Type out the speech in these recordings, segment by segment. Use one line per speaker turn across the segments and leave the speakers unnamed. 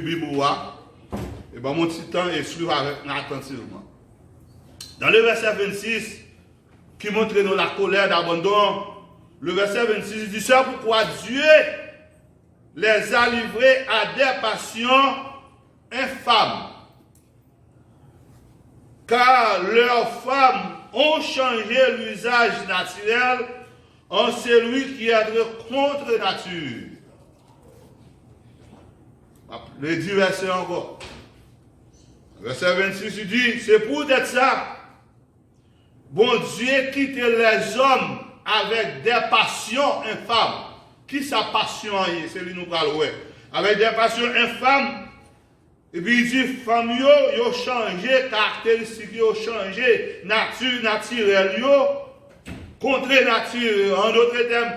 Bible, et ben mon petit temps et suivre avec attentivement. Dans le verset 26, qui montre nous la colère d'abandon, le verset 26 dit ça pourquoi Dieu les a livrés à des passions infâmes. Car leurs femmes ont changé l'usage naturel en celui qui est contre nature. Le dit verset encore. Verset 26, il dit, c'est pour être ça. Bon Dieu quitte les hommes avec des passions infâmes. Qui sa passion est? C'est lui nous parle, ouais. Avec des passions infâmes. Et puis il dit, femmes yo ont changé, caractéristiques yo changé, nature naturelle yo, contre nature. En d'autres termes,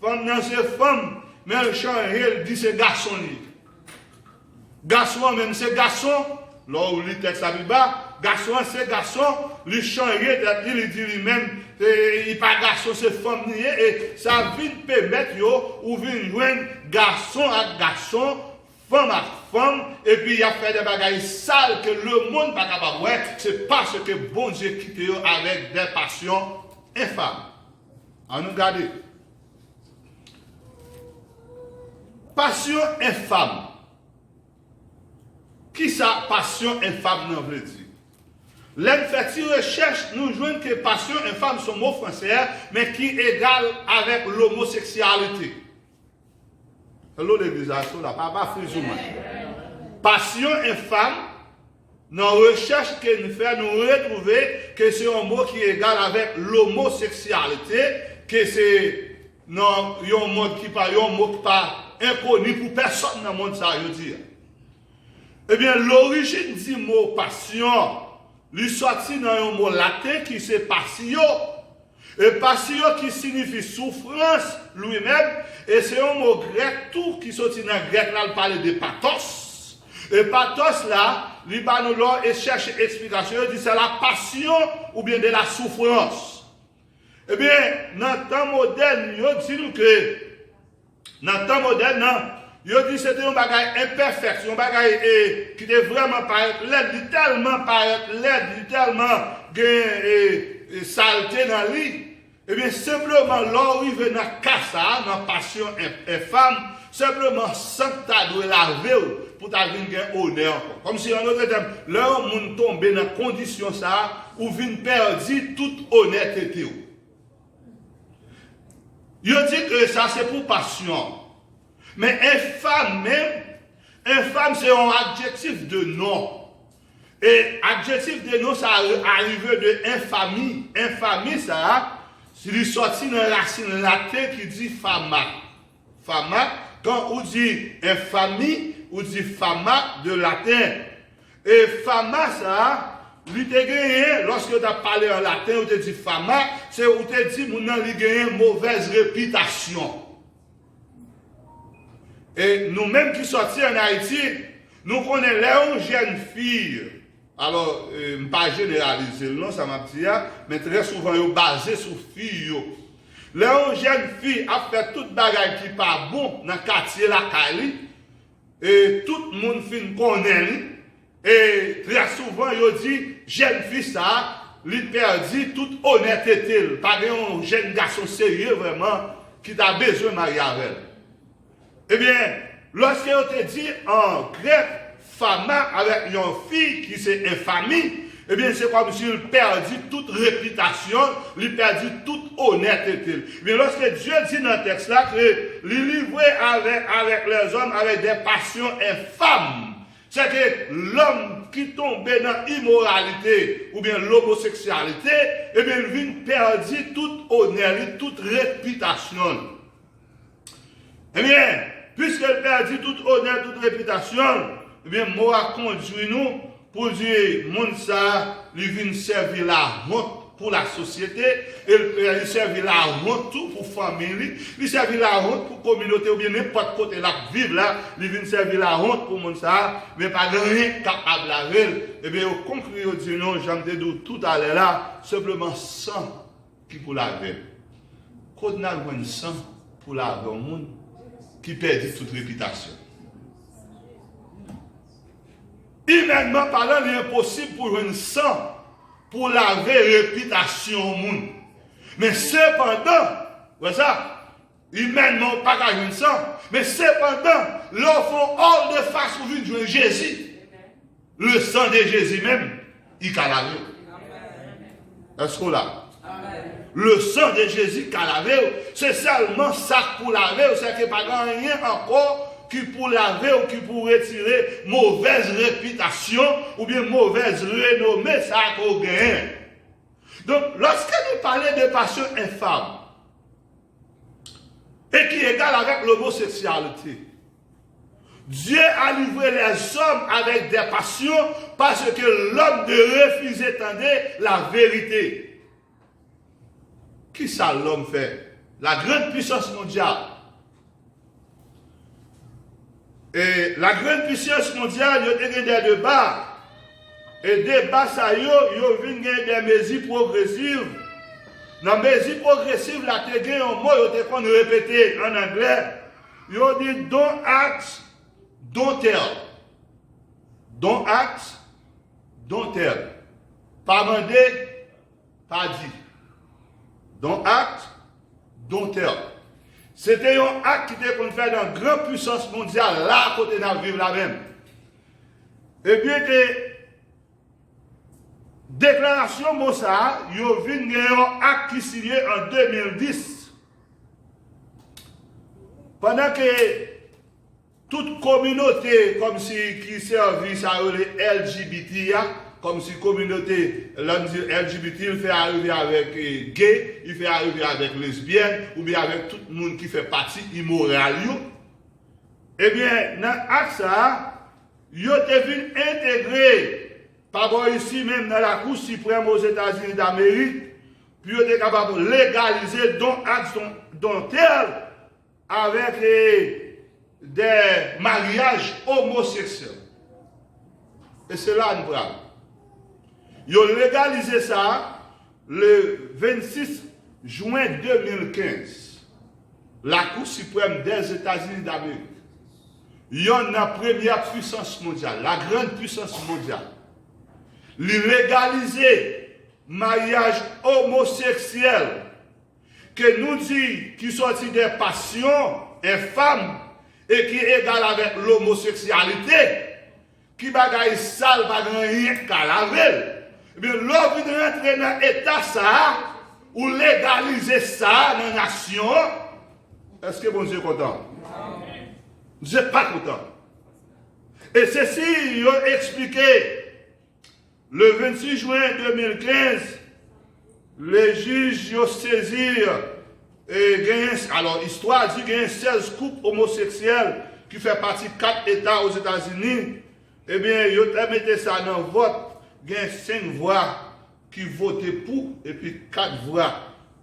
femme dans ces femmes, mais elle change, elle dit c'est garçon. Garçon, même c'est garçon, là où il texte à bas, garçon c'est garçon, lui changer, il dit lui-même, il n'est pas garçon, c'est femme, et ça vient permettre yo, ou vient joindre garçon à garçon, femme à femme, et puis il a fait des bagailles sales que le monde n'est pas capable de voir, c'est parce que bon Dieu quitte yo avec des passions infâmes. On nous regarde. Passion infâme. Qui sa passion infâme nous veut dire? L'homme fait une recherche, nous jouons que passion infâme, son mot français, mais qui est égal avec l'homosexualité. Hello l'église, là, pas frisouman. Passion infâme, dans la recherche que nous faisons, nous retrouver que c'est un mot qui est égal avec l'homosexualité, que c'est un mot qui pas inconnu pour personne dans le monde, ça veut dire. Eh bien, l'origine du mot passion, lui sorti dans un mot latin qui c'est passio. Et passio qui signifie souffrance lui-même. Et c'est un mot grec tout qui sorti dans le grec là, il parle de pathos. Et pathos là, lui parle nous et cherche explication, il dit c'est la passion ou bien de la souffrance. Eh bien, dans le temps moderne, il dit nous que, dans le temps moderne, il dit que c'était un bagage imperfect, un bagage qui était vraiment pas l'aide, tellement pas l'aide, tellement saleté dans lui. Eh bien, simplement, là où il veut dans casa, dans passion infâme, simplement, sans ta doit laver pour ta vie un honneur. Comme si, en autre terme, là où on tombe dans condition ça, ou vient perdre toute honnêteté. Il dit que ça, c'est pour passion. Mais infâme même, infâme c'est un adjectif de nom. Et adjectif de nom, ça arrive de infamie. Infamie, ça, c'est sorti dans la racine latine qui dit fama. Fama, quand on dit infamie, on dit fama de latin. Et fama, ça, lui te gagné, lorsque tu as parlé en latin, on te dit fama, c'est où te dit, mon lui gagné une mauvaise réputation. Et nous-mêmes qui sortis en Haïti, nous connaissons les jeunes filles. Alors, je ne vais pas généraliser le nom, ça m'a dit, mais très souvent, ils sont basés sur filles. Les jeunes filles ont fait toute bagaille qui n'est pas bon dans le quartier la Cali. Et tout le monde fin connaît. Et très souvent, ils disent, jeune fille, ça, il perdit toute honnêteté. Pas un jeune garçon sérieux vraiment qui a besoin de marier avec elle. Eh bien, lorsque on te dit en grec, fama avec une fille qui c'est infamie, eh bien, c'est comme s'il perdit toute réputation, il perdit toute honnêteté. Mais lorsque Dieu dit dans le texte là que il livré avec les hommes avec des passions infâmes, c'est que l'homme qui tombe dans l'immoralité ou bien l'homosexualité, eh bien, il vient perdre toute honnêteté, toute réputation. Eh bien, puisqu'elle perdit toute honneur, toute réputation, eh bien, moi, conduit nous pour dire, mon ça, il vient servir la honte pour la société, il servir la honte pour la famille, il servir la honte pour la communauté, ou bien n'importe côté là, vivre là, il vient servir la honte pour mon ça, mais pas rien capable de laver. Eh bien, au concret, il dit non, j'en ai dit tout à l'heure là, simplement sang qui pour laver. Quand on a un sang pour laver au monde, qui perdit toute réputation. humainement parlant, il est impossible pour un sang pour laver réputation au monde. Mais cependant, voilà ça, humainement pas qu'à un sang, mais cependant, leur font hors de face pour venir jouer Jésus. Le sang de Jésus même, il a lavé. Est-ce qu'on l'a? Le sang de Jésus qui a lavé, c'est seulement ça pour laver, c'est qu'il n'y a pas rien encore qui pour laver ou qui pour retirer mauvaise réputation ou bien mauvaise renommée, ça qu'on gagne. Donc, lorsque nous parlons de passion infâme et qui est égale avec l'homosexualité, Dieu a livré les hommes avec des passions parce que l'homme ne refusait la vérité. Qui ça l'homme fait? La grande puissance mondiale. Et la grande puissance mondiale, il y a des débats. Et débat ça, il y a des mesures progressives. Dans les mesures progressives, la il y a un mot qu'on répété en anglais. Il dit don't act, don't tell. Don't act, don't tell. Pas demander, pas dit. Don't act, don't tell. C'était un acte qui était qu'on fait dans une grande puissance mondiale, là, à côté de la ville, là même. Et bien que, déclaration Mossa, il y a un acte qui signé en 2010. Pendant que toute communauté, comme si qui servit ça, les LGBT, comme si communauté, LGBT, il fait arriver avec gay, il fait arriver avec lesbienne, ou bien avec tout le monde qui fait partie immorale. Eh bien, dans l'acte ça, il a été intégré, par rapport ici même dans la Cour suprême aux États-Unis d'Amérique, puis il a été capable de légaliser dont tel avec des mariages homosexuels. Et c'est là nous parlons. Ils ont légalisé ça le 26 juin 2015. La Cour suprême des États-Unis d'Amérique. Il y en a la première puissance mondiale, la grande puissance mondiale. Ils légaliser mariage homosexuel que nous dit qui sortit des passions infâmes et qui est égal avec l'homosexualité, qui bagaille sale, bagaille rien qu'à laver. Mais l'homme vient rentrer dans l'état ça, ou légaliser ça dans la nation, est-ce que bon Dieu est content? Dieu n'est pas content. Et ceci, il a expliqué le 26 juin 2015, les juges ont saisi alors histoire dit qu'il y a 16 couples homosexuels qui fait partie de 4 États aux États-Unis. Eh bien, ils ont mis ça dans le vote. Il y a 5 voix qui votaient pour et puis 4 voix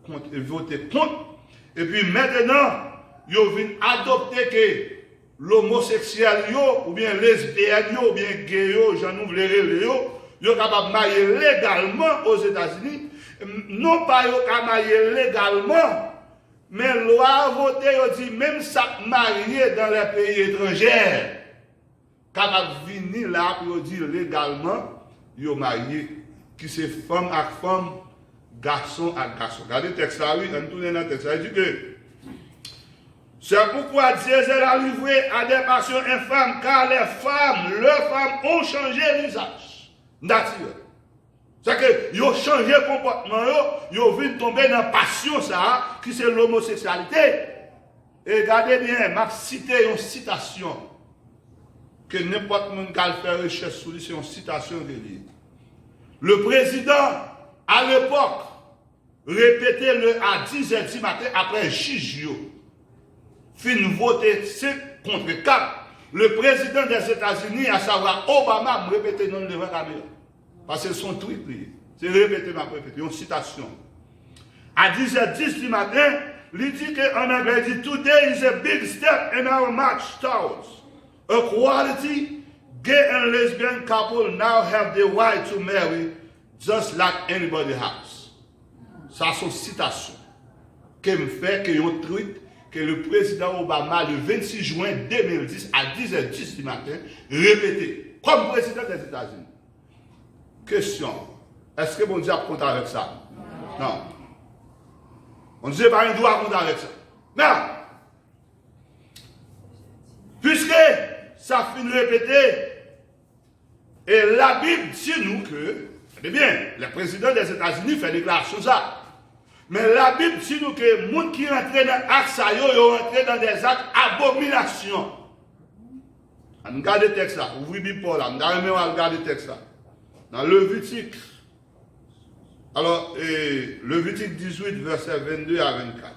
qui votaient contre. Et puis maintenant, ils viennent adopter que l'homosexuel, ou bien lesbienne, ou bien gay, j'en ouvre les ils sont capables de marier légalement aux États-Unis. Non pas ils sont marier légalement, mais la loi a voté, il dit même ça marié dans les pays étrangers. Capable de venir là pour dire légalement, ils sont mariés, qui c'est femme avec femme, garçon avec garçon. Regardez le texte là, oui, on tourne dans le texte là, il dit que c'est pourquoi Dieu a livré à des passions infâmes, car les femmes, leurs femmes ont changé l'usage naturel. C'est-à-dire qu'ils ont changé le comportement, ils ont vu tomber dans la passion, ça, qui c'est l'homosexualité. Et regardez bien, m'a cité une citation, que n'importe qui a fait recherche sur lui, c'est une citation de lui. Le président, à l'époque, répétait à 10h du matin après Gigio, fin voter 5 contre 4. Le président des États-Unis, à savoir Obama, me répétait non devant la caméra. Parce que son tweet, c'est répété, une citation. À 10h10 du matin, il dit qu'en anglais, il dit Today is a big step in our march towards equality. Gay and lesbian couple now have the right to marry just like anybody else. Ça, c'est une citation qui me fait que un tweet que le président Obama, le 26 juin 2010, à 10h10 du matin, répétait. comme président des États-Unis. Question, est-ce que bon Dieu a compté avec ça? Non. Bon Dieu n'a pas un droit à compter avec ça. Non. Puisque ça finit répéter, et la Bible dit nous que, eh bien, le président des États-Unis fait déclaration ça. Mais la Bible dit nous que les gens qui rentrent dans l'acte, ils rentrent dans des actes d'abomination. On regarde le texte là, ouvrez la Bible là, on regarde le texte là. Dans Lévitique, alors, Lévitique 18, verset 22 à 24.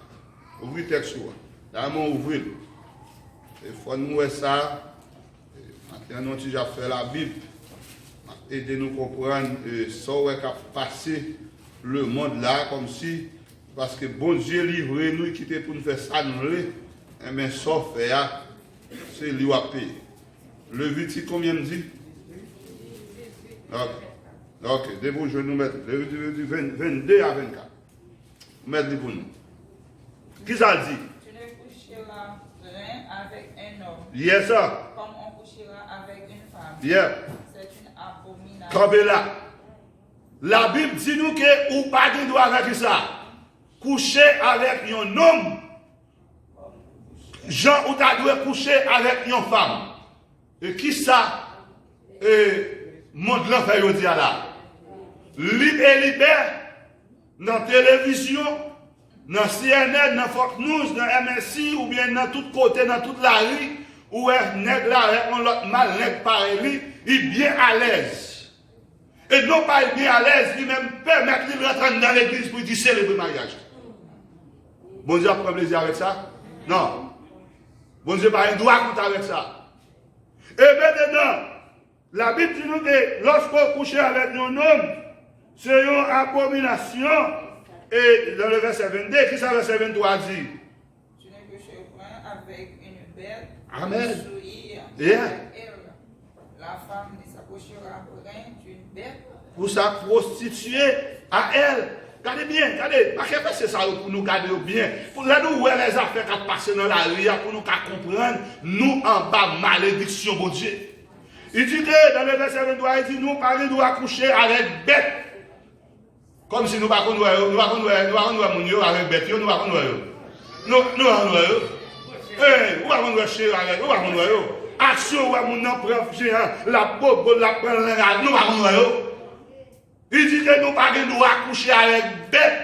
Ouvrez le texte là. Là, on ouvre. Il faut nous voir ça. Maintenant, nous avons déjà fait la Bible. Aider nous comprendre ça qui a passé le monde là, comme si, parce que bon Dieu livré nous, qui était pour nous faire ça, nous, mais ça fait, c'est lui à payer. Lévitique, combien me dit? Ok, debout, je vais nous mettre Lévitique 22 à 24. Mettez pour nous. Qui ça dit?
Tu ne coucheras rien avec un homme.
Yes, sir.
Comme on couchera avec une femme.
Yeah.
C'est une abomination.
Comme là. La Bible dit nous que ou pas de droit avec ça. Coucher avec un homme. Jean ou ta doit coucher avec une femme. Et qui ça? Monde là fait dire là. Libre et libère dans la télévision, dans CNN, dans Fox News, dans MSI ou bien dans tout côté, dans toute la rue, où un nègre là, on l'autre mal nègre pareil, il est bien à l'aise. Et non pas bien à l'aise, il même permettre de rentrer dans l'église pour dire célébrer le mariage. Bon Dieu a pris plaisir avec ça? Non. Bon Dieu n'a pas un droit à compter avec ça. Et maintenant, la Bible dit nous que lorsqu'on couche avec un homme, c'est une abomination. Et dans le verset 22, qui ça, verset 23 dit?
Tu ne coucheras avec une bête.
Amen.
Yeah. Avec elle. La femme ne s'approchera rien d'une bête.
Pour sa prostituer à elle. Regardez bien, regardez. Parce que c'est ça pour nous garder bien. Pour là, nous, voir les affaires qui passent dans la rue, pour nous comprendre, nous en bas, malédiction, mon Dieu. Il dit que dans le verset 23, il dit nous, par nous doit coucher avec bête. Comme si nous ne pouvons pas avec bête, nous ne pouvons pas nous nous allons chez avec nous allons action où mon empereur la bobo la prend nous allons il dit que nous pas nous accoucher avec bête.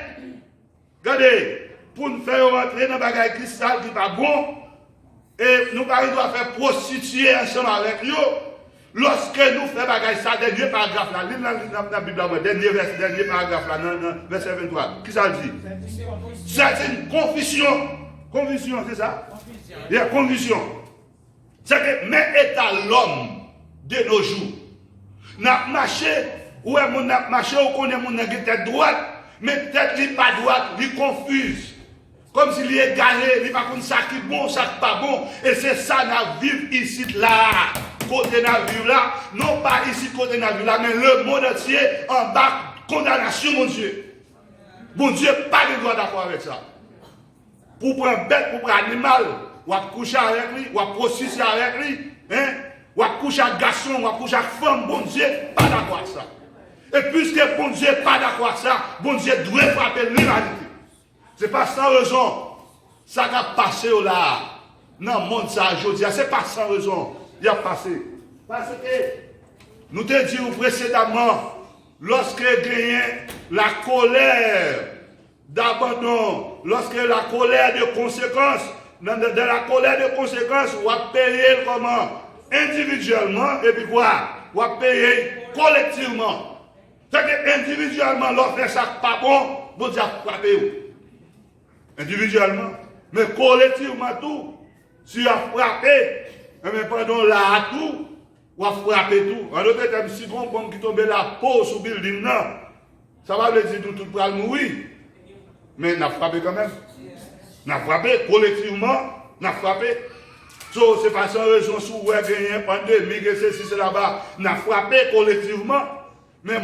Regardez, pour nous faire rentrer dans bagaille cristal qui pas bon et nous pas doit faire prostituer ensemble avec eux. Lorsque nous faisons bagaille ça, dernier paragraphe là, dans la Bible, dernier paragraphe là, verset 23, qui ça dit? C'est une confession. Conviction, c'est ça? Il y a conviction. C'est que, mais est à l'homme de nos jours. N'a marché, ouais, mon n'a marché, on connaît mon tête droite, mais tête n'est pas droite, il confuse. Comme s'il est égaré, il n'est pas comme ça qui est bon, ça qui n'est pas bon. Et c'est ça, nous vivons ici, là. Côté nous vivons là, non pas ici, côté nous vivons là, mais le monde entier en bas, condamnation, mon Dieu. Mon Dieu, pas de droit d'accord avec ça. Pour prendre bête, pour prendre animal, ou à coucher avec lui, ou à prostituer avec lui, hein? Ou à coucher avec garçon, ou à coucher avec femme, bon Dieu, pas d'accord avec ça. Et puisque bon Dieu pas d'accord avec ça, bon Dieu doit frapper l'humanité. Ce n'est pas sans raison. Ça a passé là, dans le monde, ça aujourd'hui, ce n'est pas sans raison. Il a passé. Parce que, nous te disons précédemment, lorsque gagne la colère d'abandon, lorsque la colère de conséquence, dans la colère de conséquence, on va payer comment? Individuellement, et puis quoi? On va payer collectivement. C'est que individuellement, lorsque ça n'est pas bon, vous avez frappé. Individuellement. Mais collectivement, tout. Si on a frappé, mais pendant là, tout, on a frappé tout. En d'autres termes, si on bombe qui tombe la peau sous le building, non, ça va le dire tout pour mourir. Mais on a frappé quand même. On a frappé collectivement, on a frappé. So, c'est pas sans raison si vous avez gagné pandémie, que c'est si là-bas, on a frappé collectivement. Mais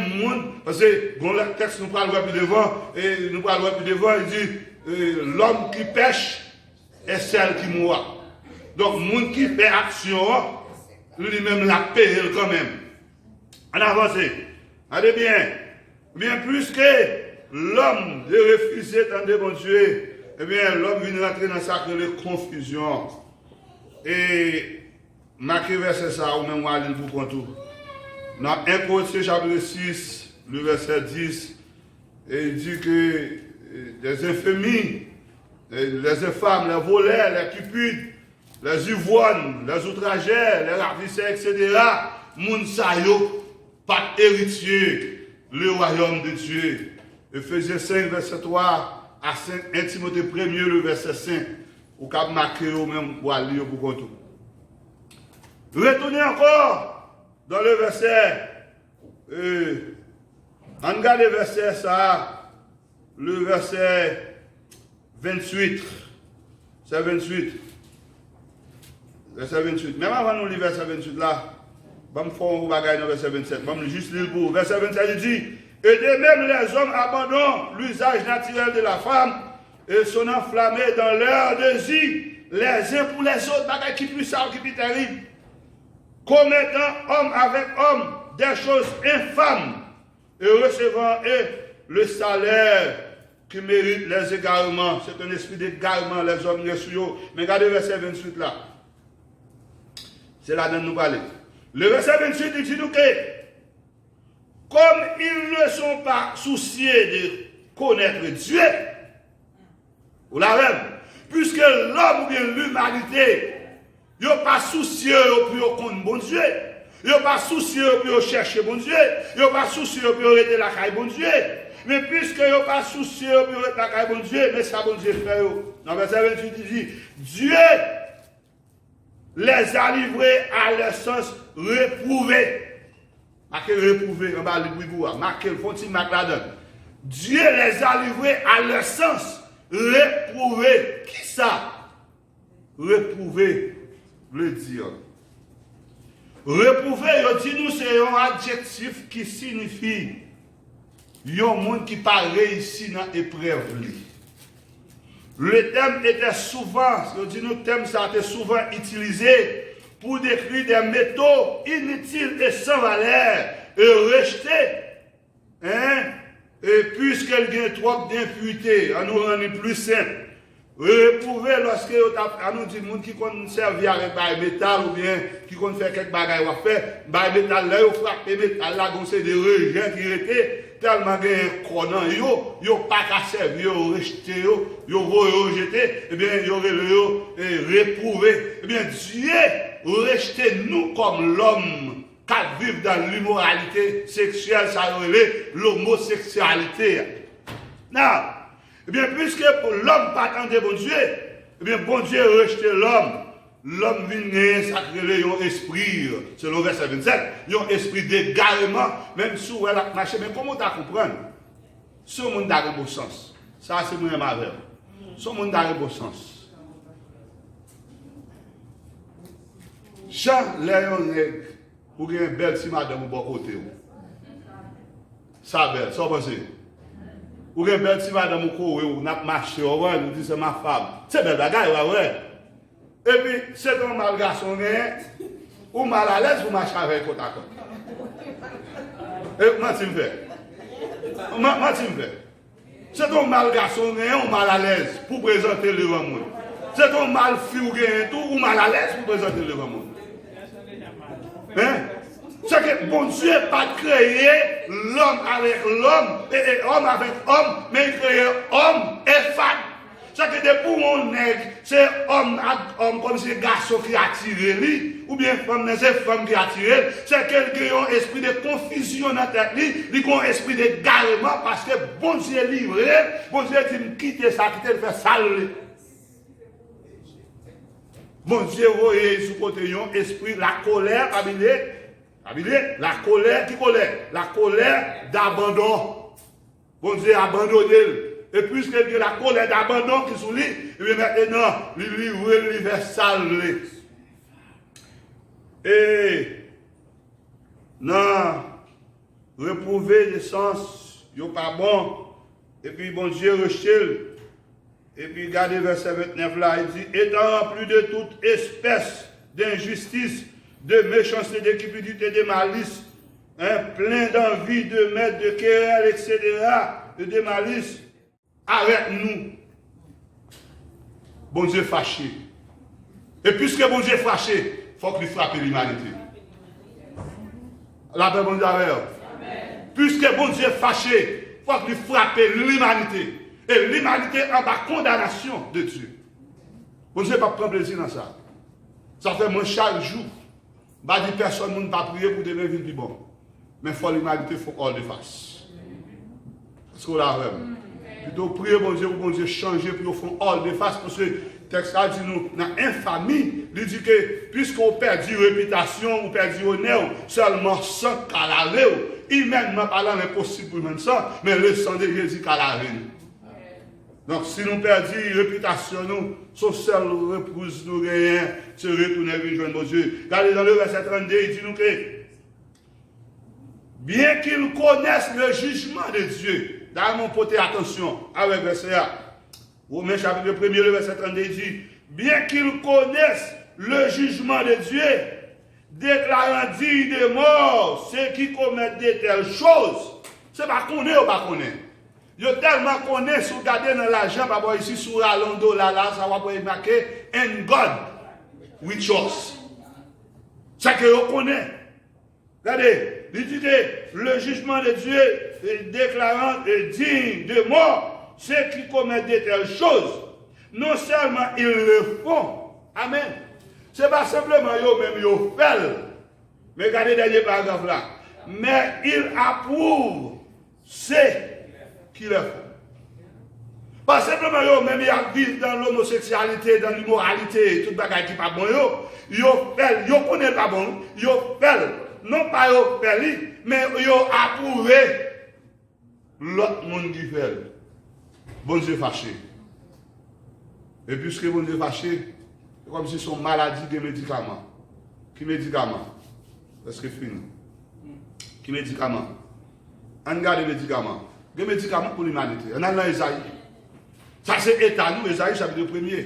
parce que le texte nous parle plus devant, et nous parle plus devant, il dit l'homme qui pêche est celle qui mourra. Donc, le monde qui fait action, lui-même l'a payé quand même. En avance. Allez bien. Bien plus que l'homme de refuser tant de bon Dieu, eh bien l'homme vient rentrer dans sa confusion. Et marqué verset ça, ou même moi, il vous compte tout. Dans 1 Corinthiens chapitre 6, le verset 10, et il dit que les infamies, les infâmes, les voleurs, les cupides, les ivrognes, les outragères, les ravisseurs, etc., moun sa yo, pas héritier, le royaume de Dieu. Ephésiens 5, verset 3 à 5, 1 Timothée 1, le verset 5, ou cap marqué au même pour lire pour compter. Retournez encore dans le verset, on regarde le verset ça, le verset 28. C'est 28. Verset 28. Même avant nous lire verset 28 là, je vais faire un bagage dans le verset 27. Je vais juste lire pour. Verset 27, il dit, et de même les hommes abandonnent l'usage naturel de la femme et sont enflammés dans leur désir, les uns pour les autres, bagages qui plus sales, qui plus terribles, commettant homme avec homme des choses infâmes et recevant le salaire qui mérite les égarements. C'est un esprit d'égarement, les hommes reçus. Mais regardez le verset 28 là. C'est là dont nous parlons. Le verset 28 il dit nous que, comme ils ne sont pas souciés de connaître Dieu, ou la même, puisque l'homme ou bien l'humanité, ils n'ont pas soucieux pour connaître bon Dieu, ils n'ont pas soucieux pour chercher bon Dieu, ils n'ont pas soucieux pour arrêter la caille bon Dieu. Mais puisque ils n'ont pas soucieux pour arrêter la caille bon Dieu, mais ça bon Dieu fait. Dans le verset 28, il dit, Dieu les a livrés à leur sens réprouvé. Marquez réprouvé, on va le marquez le fond de là-dedans. Dieu les a livrés à leur sens réprouvé. Qui ça? Réprouvé, le dire. Réprouvé, il dit nous, c'est un adjectif qui signifie il y a un monde qui n'a pas réussi dans l'épreuve. Le thème était souvent, le thème ça était souvent utilisé pour décrire des métaux inutiles et sans valeur et rejetés. Hein? Et puisqu'elle gagne trop d'impureté, on nous rend plus simple. Réprouver lorsque on nous dit gens qui connaissent servir avec des métal ou bien qui connaissent faire quelques bagages à faire, des métal là, ils frappent les métal là, c'est des rejets qui étaient tellement connants, ils n'ont pas qu'à servir, ils ont rejeté, ils ont rejeté, et bien ils ont réprouvé. Et bien Dieu rejeté nous comme l'homme qui vit dans l'immoralité sexuelle, ça relève l'homosexualité. Non. Eh bien, puisque pour l'homme pas attendre bon Dieu, eh bien, bon Dieu a rejeté l'homme. L'homme vient sacré un esprit, selon verset 27, un esprit d'égarement, même si elle a marché. Mais comment tu comprends? Ce monde a un bon sens. Ça, c'est mon malheur. Ce monde a un bon sens. Jean, Léon, pour une belle si madame au bon côté. Ça, belle, ça, pensez. Ou bien belle si madame au côté, ou n'a marché, ou nous dit c'est ma femme. C'est belle bagaille, ouais. Et puis, c'est un mal garçon, ou mal à l'aise, vous marchez avec côte à côte. Et moi, tu me fais. Moi, tu me fais. C'est un mal garçon, ou mal à l'aise pour présenter le monde. C'est un mal fille, ou mal à l'aise pour présenter le monde. Hein? C'est que bon Dieu n'a pas créé l'homme avec l'homme, et homme avec homme, mais il a créé homme et femme. C'est que depuis mon nègre, c'est homme comme c'est garçon qui a attiré lui, ou bien femme, c'est femme qui a attiré. C'est quelqu'un qui a un esprit de confusion dans la tête, il a un esprit d'égarement parce que bon Dieu est livré, bon Dieu dit quitter ça, quitter le faire sale. Bon Dieu voyait sous côté un esprit, la colère, la colère qui colère, la colère d'abandon. Bon Dieu a abandonné. Et puisque la colère d'abandon qui sous lui, et bien maintenant, lui livre l'universal. Et non, reprouver le sens, il n'est pas bon. Et puis bon Dieu rejeté. Et puis regardez verset 29 là, il dit, étant plus de toute espèce d'injustice, de méchanceté, de cupidité, de malice, hein, plein d'envie, de mettre, de querelle, etc., de malice. Arrête-nous. Bon Dieu fâché. Et puisque bon Dieu est fâché, il faut qu'il frappe l'humanité. La paix, bon Dieu, puisque bon Dieu est fâché, il faut qu'il frappe l'humanité. Et l'humanité en bas condamnation de Dieu. Bon Dieu pas prendre plaisir dans ça. Ça fait moi chaque jour. Bah dit personne ne pas prier pour devenir plus bon. Mais il faut l'humanité, il faut hors de face. Est-ce qu'on l'a vraiment? Plutôt prier bon Dieu changer pour faire hors de face. Parce que le texte a dit nous, dans l'infamie, il dit que puisqu'on perd réputation, on perd honneur, seulement sans calaver, humainement parlant, impossible pour même ça, mais le sang de Jésus calaver. Donc, si nous perdons réputation, nous, son seul repousse nous rien, se retourner et rejoindre Dieu. Regardez dans le verset 32, il dit nous que, bien qu'ils connaissent le jugement de Dieu, dans mon poté, attention, avec verset 1, Romains chapitre 1, le verset 32, il dit, bien qu'ils connaissent le jugement de Dieu, déclarant digne de mort ceux qui commettent de telles choses, c'est pas qu'on est ou pas qu'on est. Yo tellement connaît, si vous regardez dans l'argent, par rapport ici, sur la $, là, ça va pouvoir marquer, and God with us. C'est que vous connaissez. Regardez, il dit que le jugement de Dieu est déclarant digne de mort ceux qui commettent de telles choses. Non seulement ils le font, amen. C'est pas simplement eux même ils fait. Mais regardez le dernier paragraphe là. Mais ils approuvent ceux qui le font. Pas simplement eux même ils vivent dans l'homosexualité, dans l'immoralité, tout bagage qui pas bon ils fait, ils connaissent pas bon, ils fait. Non pas ils fait, mais ils approuvent l'autre monde qui fait. Bon Dieu fâché. Et puisque bon Dieu fâché, c'est comme si son maladie de médicaments. Qui médicament? Parce que fini. Qui médicament? On garde les médicaments. Des médicaments pour l'humanité. On a dans Esaïe. Ça c'est état nous, Esaïe chapitre 1er.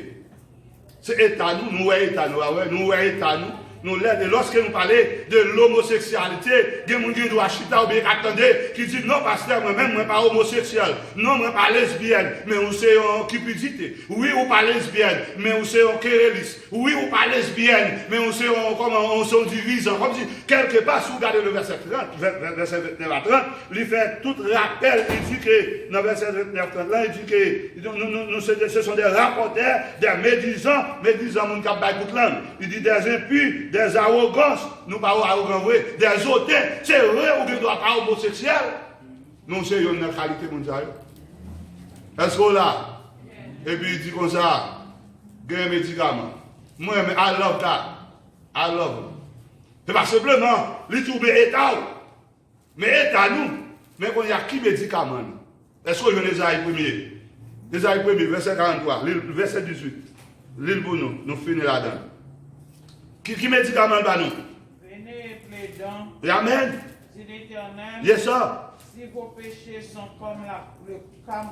C'est état nous, nous ouais état nous, nous ouais état nous. Nous l'aide. Lorsque nous parlons de l'homosexualité, il y a des gens qui doivent chita ou bien attendre, qui disent non, pasteur, moi-même, je ne suis pas homosexuel. Non, je ne suis pas lesbienne, mais on sait en cupidité. Oui, on pas lesbienne, mais on sait en querelliste. Oui, on pas lesbienne, mais on sait comment on se divise. Comme si, quelque part, si vous regardez le verset 30, verset 29 à 30, il fait tout rappel. Il dit que, dans le verset 29 30 là, il dit que ce sont des rapporteurs, des médisants, mon cap toute langue. Il dit des impurs, des arrogances, nous pas arrogants, des hautains, c'est vrai ou ne doit pas homosexuel. Non, c'est une qualité mondiale. Est-ce qu'on l'a? Et puis il dit comme ça, il y a un médicament. Moi, I love that. I love it. C'est pas simplement, il trouve état. Mais état nous, mais il y a qui médicament? Est-ce que je les ai premiers? Les ai premiers, verset 43, verset 18. L'île pour nous, nous finissons là-dedans. Qui médicament par nous?
Venez plaidant.
Amen.
Dit l'Éternel.
Yes, sir.
Si vos péchés sont comme le comme